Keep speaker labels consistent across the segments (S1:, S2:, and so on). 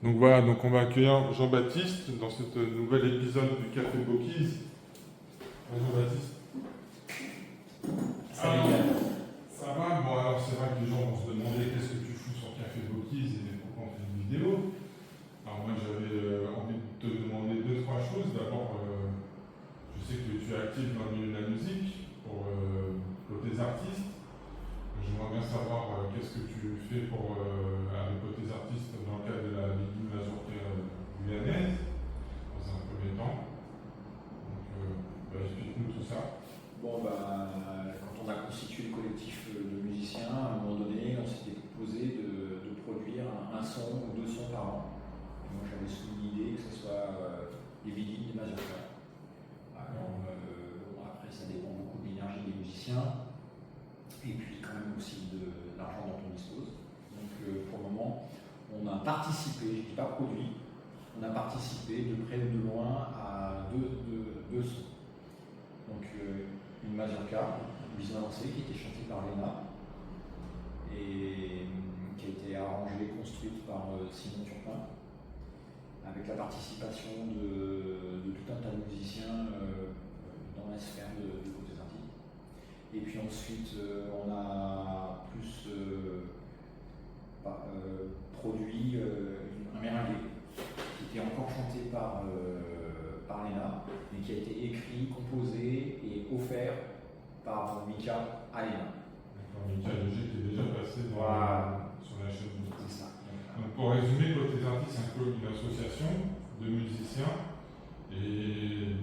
S1: Donc voilà, donc on va accueillir Jean-Baptiste dans ce nouvel épisode du Café Bocuse. Jean-Baptiste.
S2: Salut.
S1: Ça va. Bon, alors c'est vrai que les gens vont se demander qu'est-ce que tu fous sur Café Bocuse et pourquoi on fait une vidéo. Alors moi j'avais envie de te demander deux, trois choses. D'abord, je sais que tu es actif dans le milieu de la musique pour tes artistes. J'aimerais bien savoir qu'est-ce que tu fais pour, avec tes artistes dans le cadre de la Ligue majoritaire guyanaise, dans un premier temps. Donc, explique-nous tout ça.
S2: Bon, quand on a constitué le collectif de musiciens, à un moment donné, on s'était proposé de produire un son ou deux sons par an. Et moi, j'avais soumis l'idée que ce soit des vinyles, des mazurkas. Alors, après, ça dépend beaucoup de l'énergie des musiciens, et puis quand même aussi de l'argent dont on dispose. Donc, pour le moment, on a participé, je ne dis pas produit, on a participé de près ou de loin à deux sons. Donc une mazurka, Business Avancé, qui était chantée par Léna et qui a été arrangée et construite par Simon Turpin, avec la participation de tout un tas de musiciens dans la sphère de côté artistes. Et puis ensuite, on a plus produit un méringue qui était encore chanté par Léna, mais qui a été écrit, composé et offert par Mika à Léna.
S1: D'accord, Mika Leger qui est déjà passé sur la chaîne YouTube.
S2: C'est ça.
S1: Donc pour résumer, Côté Artistes, c'est une association de musiciens et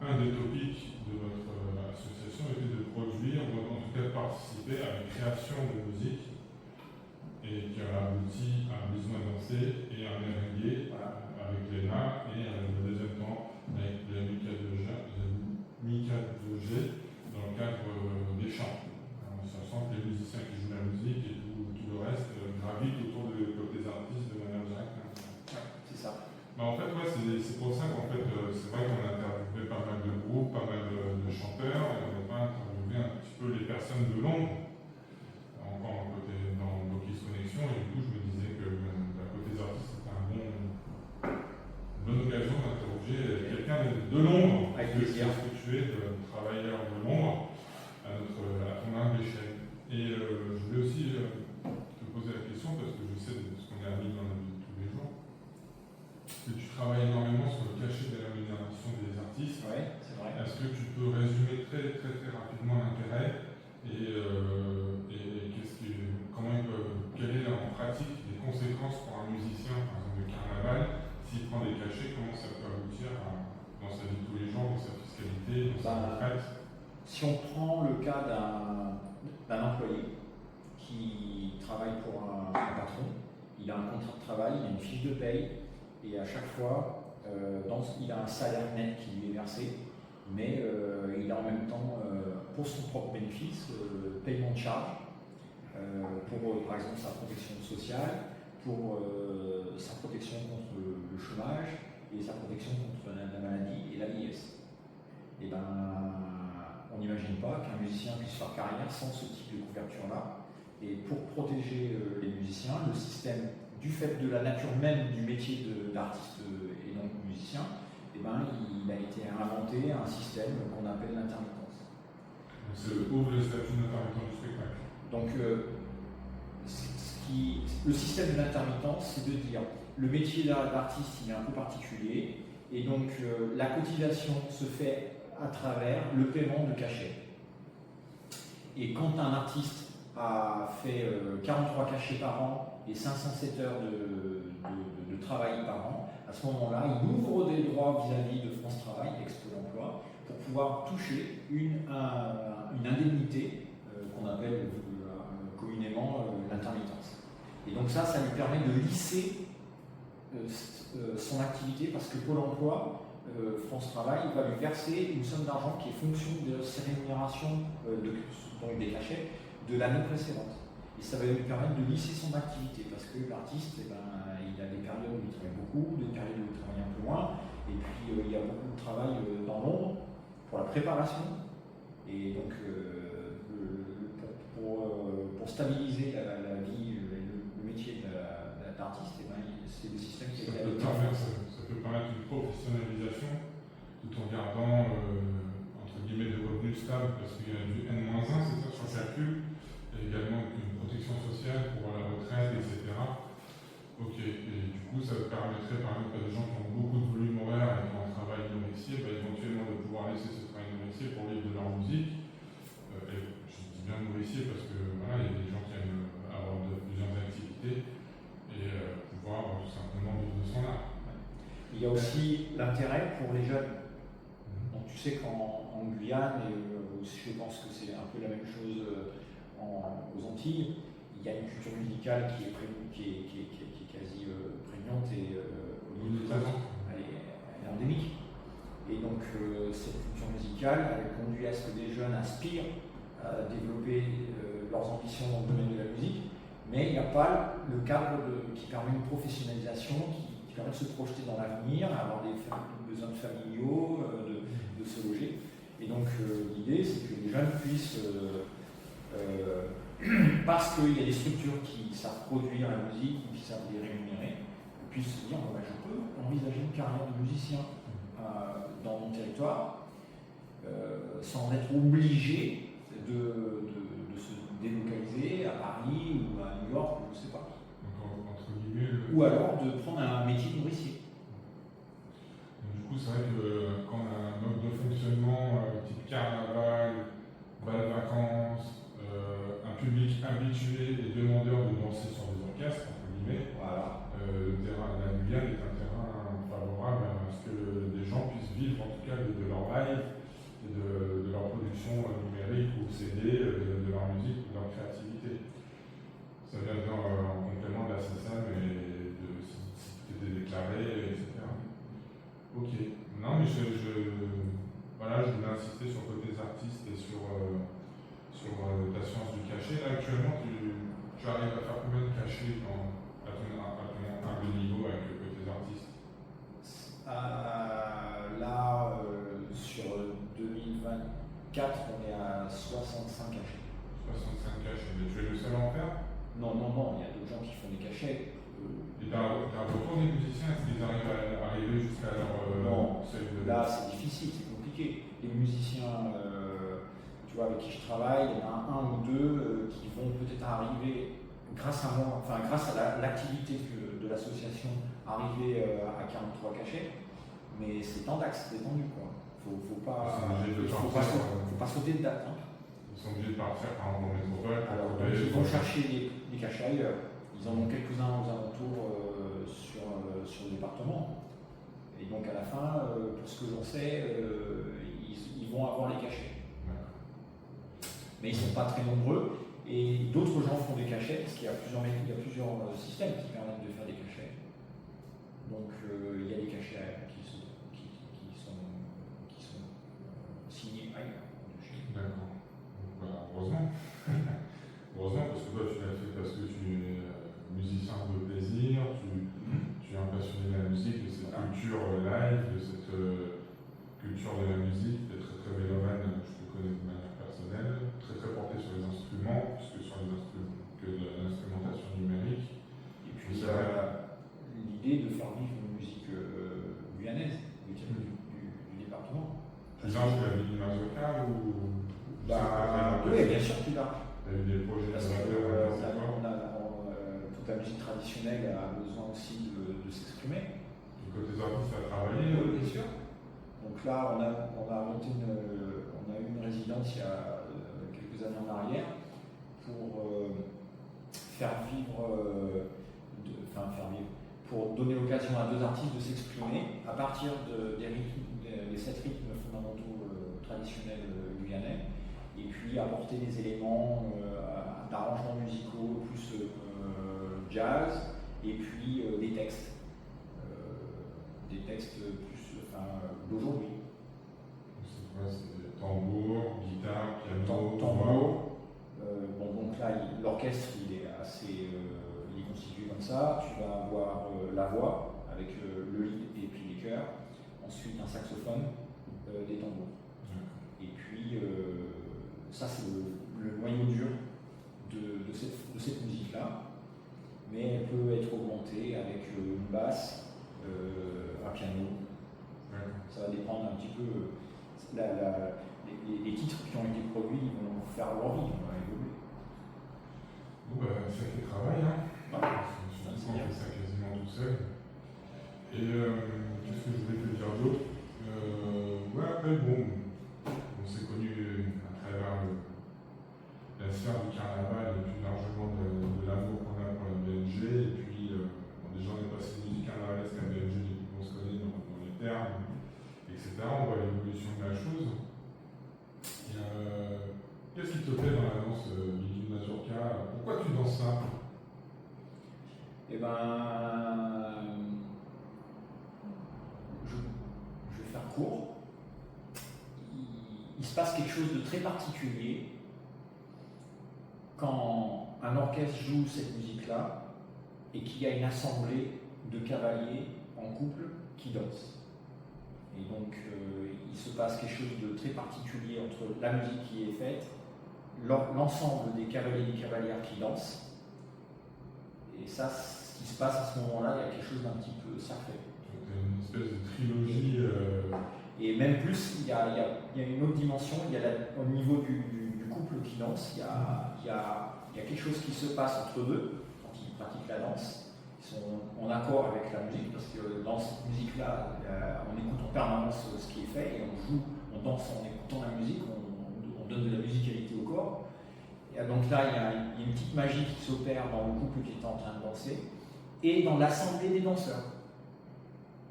S1: un des topics de votre association était de produire, ou en tout cas de participer à la création de musique et qui a abouti à un Business Avancé et un merengue avec Léna et le deuxième temps avec Mika Leger dans le cadre des chants. Alors, sachant que les musiciens qui jouent la musique et tout le reste gravitent autour de Côté Artistes de manière directe.
S2: C'est ça.
S1: En fait, ouais, c'est pour ça qu'en fait, c'est vrai qu'on a interviewé pas mal de groupes, pas mal de chanteurs, et on n'a pas interviewé un petit peu les personnes de l'ombre, encore un côté dans Bocuse Connexion, et du coup, je me disais que Côté Artistes, c'était une bonne occasion d'interroger quelqu'un de l'ombre,
S2: avec plaisir.
S1: Ce que tu es, de travailleur de l'ombre, à ton humble échelle. Et je voulais aussi te poser la question, parce que je sais de ce qu'on est amis dans la vie de tous les jours, que tu travailles énormément sur le cachet de la rémunération des artistes.
S2: Oui, c'est vrai.
S1: Est-ce que tu peux résumer très rapidement l'intérêt et quelle est en pratique les conséquences pour un musicien, par exemple de carnaval, s'il prend des cachets, comment ça peut aboutir dans sa vie de tous les jours, dans sa fiscalité, dans sa retraite?
S2: Si on prend le cas d'un employé qui travaille pour un patron, il a un contrat de travail, il a une fiche de paye, et à chaque fois, il a un salaire net qui lui est versé, mais il a en même temps, pour son propre bénéfice, paiement de charges, pour par exemple sa protection sociale, pour sa protection contre le chômage et sa protection contre la maladie et la vieillesse. Et on n'imagine pas qu'un musicien puisse faire carrière sans ce type de couverture-là. Et pour protéger les musiciens, le système, du fait de la nature même du métier d'artiste et donc musicien, il a été inventé un système qu'on appelle l'intermittence.
S1: C'est ouvre le statut d'intermittent du spectacle.
S2: Donc, le système de l'intermittence, c'est de dire le métier d'artiste il est un peu particulier, et donc la cotisation se fait à travers le paiement de cachets. Et quand un artiste a fait 43 cachets par an et 507 heures de travail par an, à ce moment-là, il ouvre des droits vis-à-vis de France Travail, ex-Pôle emploi, pour pouvoir toucher une indemnité qu'on appelle communément l'intermittence. Et donc ça lui permet de lisser son activité, parce que Pôle emploi, France Travail, va lui verser une somme d'argent qui est fonction de ses rémunérations, donc des cachets, de l'année précédente. Et ça va lui permettre de lisser son activité, parce que l'artiste, il a des périodes où il travaille beaucoup, des périodes où il travaille un peu moins, et puis il y a beaucoup de travail dans l'ombre pour la préparation. Et donc, pour stabiliser la vie, le métier d'artiste, c'est le système qui
S1: Ça
S2: a
S1: peut
S2: été
S1: permettre une professionnalisation tout en gardant entre guillemets des revenus stables parce qu'il y a du N-1, c'est ça sur le calcul, et également une protection sociale pour la retraite, etc. Ok, et du coup ça permettrait par exemple à des gens qui ont beaucoup de volume horaire et qui ont un travail nourricier, éventuellement de pouvoir laisser ce travail nourricier pour vivre de leur musique. Et je dis bien nourricier parce que voilà, il y a des gens qui aiment avoir plusieurs activités et pouvoir tout simplement vivre de son art.
S2: Il y a aussi l'intérêt pour les jeunes. Donc tu sais qu'en Guyane, et je pense que c'est un peu la même chose aux Antilles, il y a une culture musicale qui est quasi prégnante et au niveau elle est endémique. Et donc cette culture musicale, elle conduit à ce que des jeunes aspirent à développer leurs ambitions dans le domaine de la musique, mais il n'y a pas le cadre qui permet une professionnalisation, qui permet de se projeter dans l'avenir, avoir des besoins familiaux, de se loger. Et donc l'idée, c'est que les jeunes puissent, parce qu'il y a des structures qui savent produire la musique, qui savent les rémunérer, puissent se dire, je peux envisager une carrière de musicien dans mon territoire, sans être obligé de se délocaliser à Paris ou à New York, je ne sais pas.
S1: Entre guillemets,
S2: ou alors de prendre un métier de nourricier.
S1: Du coup, c'est vrai que quand on a un mode de fonctionnement type carnaval, bal vacances, un public habitué et demandeur de danser sur des orchestres, entre guillemets,
S2: voilà.
S1: Le terrain de la Guyane est un terrain favorable à ce que des gens puissent vivre en tout cas de leur live et de leur production numérique ou CD, de leur musique ou de leur créativité. Ça vient en complément de la CSAM et de si tout était déclaré, etc. Ok. Non, mais voilà, je voulais insister sur le côté des artistes et sur ta science du cachet. Là, actuellement, tu arrives à faire combien de cachets à ton humble niveau avec le côté des artistes?
S2: Là, sur 2024, on est à 65 cachets.
S1: 65 cachets, mais tu es le seul à en faire?
S2: Non, il y a d'autres gens qui font des cachets.
S1: Et t'as un retour des musiciens, est-ce qu'ils arrivent à arriver jusqu'à leur seuil de...
S2: Là, c'est difficile, c'est compliqué. Les musiciens, tu vois, avec qui je travaille, il y en a un ou deux qui vont peut-être arriver, grâce à moi, enfin grâce à l'activité de l'association, arriver à 43 cachets. Mais c'est tendax, c'est détendu, quoi. Faut pas sauter de date.
S1: Ils sont obligés de partir par exemple en métropole.
S2: Alors, ils vont chercher des cachets ailleurs. Ils en ont quelques-uns aux alentours sur le département. Et donc à la fin, pour ce que j'en sais, ils vont avoir les cachets. Mais ils ne sont pas très nombreux. Et d'autres gens font des cachets, parce qu'il y a plusieurs systèmes qui permettent de faire des cachets. Donc il y a des cachets qui sont signés ailleurs.
S1: D'accord. Heureusement. Heureusement, parce que toi tu l'as fait parce que tu es musicien de plaisir, tu es un passionné de la musique, de cette culture live, de cette culture de la musique, tu es très très mélomane, je te connais de manière personnelle, très très porté sur les instruments, plus que sur l'instrumentation numérique.
S2: Et puis l'idée de faire vivre une musique guyanaise, du département.
S1: Tu viens de la ville Mazurka ou...
S2: Oui, bien sûr tu l'as.
S1: Tu as eu des projets
S2: parce que toute la musique traditionnelle a besoin aussi de s'exprimer.
S1: Du côté des artistes à travailler,
S2: oui, bien sûr. Donc là, on a eu une résidence il y a quelques années en arrière pour pour donner l'occasion à deux artistes de s'exprimer à partir des 7 rythmes fondamentaux traditionnels guyanais, et puis apporter des éléments d'arrangements musicaux plus jazz, et puis des textes plus d'aujourd'hui.
S1: C'est quoi? C'est tambour, guitare, piano,
S2: tambour. Donc là, l'orchestre il est constitué comme ça. Tu vas avoir la voix avec le lead et puis les chœurs. Ensuite un saxophone, des tambours. Et puis ça c'est le noyau dur de cette musique-là. Mais elle peut être augmentée avec une basse, un piano. Ça va dépendre un petit peu. Les titres qui ont été produits vont faire leur vie, vont évoluer.
S1: Bon, bah, sacré travail, hein.
S2: Ouais.
S1: Je fais ça quasiment tout seul. Et qu'est-ce que je voulais te dire d'autre? Ouais, après, bon, on s'est connus à travers la sphère du carnaval et plus largement de l'amour qu'on a pour la BNG. Et puis, bon, déjà, on est passé de musique carnavalesque à BNG depuis qu'on se connaît dans les termes, etc. On voit l'évolution de la chose. Et, qu'est-ce qui te plaît dans la danse, Billy Mazurka? Pourquoi tu danses ça?
S2: Eh ben, je vais faire court. Il se passe quelque chose de très particulier quand un orchestre joue cette musique-là et qu'il y a une assemblée de cavaliers en couple qui dansent. Et donc, il se passe quelque chose de très particulier entre la musique qui est faite, l'ensemble des cavaliers et des cavalières qui dansent. Et ça, ce qui se passe à ce moment-là, il y a quelque chose d'un petit peu sacré.
S1: Une espèce de trilogie.
S2: Et même plus, il y a une autre dimension, au niveau du couple qui danse, il y a quelque chose qui se passe entre eux quand ils pratiquent la danse. Ils sont en accord avec la musique, parce que dans cette musique-là, on écoute en permanence ce qui est fait, et on danse en écoutant la musique, on donne de la musicalité au corps. Et donc là, il y a une petite magie qui s'opère dans le couple qui est en train de danser, et dans l'assemblée des danseurs.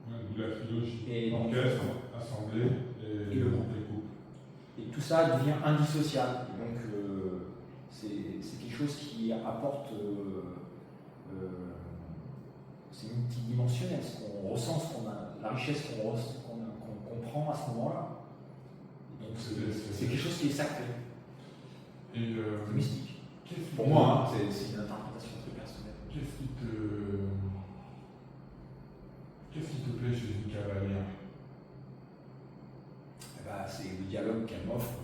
S1: D'où la trilogie.
S2: Et
S1: orchestre, assemblée et le couple.
S2: Et tout ça devient indissociable. Et donc, c'est quelque chose qui apporte. C'est multidimensionnel, ce qu'on ressent, la richesse qu'on comprend à ce moment-là. Donc, c'est quelque chose qui est sacré.
S1: Et
S2: c'est mystique.
S1: Pour
S2: moi, c'est une interprétation très personnelle.
S1: Qu'est-ce qui te plaît chez une cavalière?
S2: C'est le dialogue qu'elle m'offre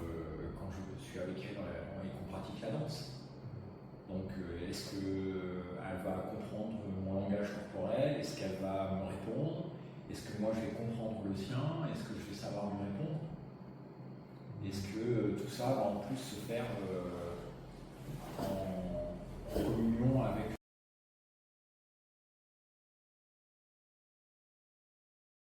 S2: quand je suis avec elle et qu'on pratique la danse. Donc, est-ce qu'elle va comprendre mon langage corporel? Est-ce qu'elle va me répondre? Est-ce que moi je vais comprendre le sien? Est-ce que je vais savoir lui répondre? Est-ce que tout ça va en plus se faire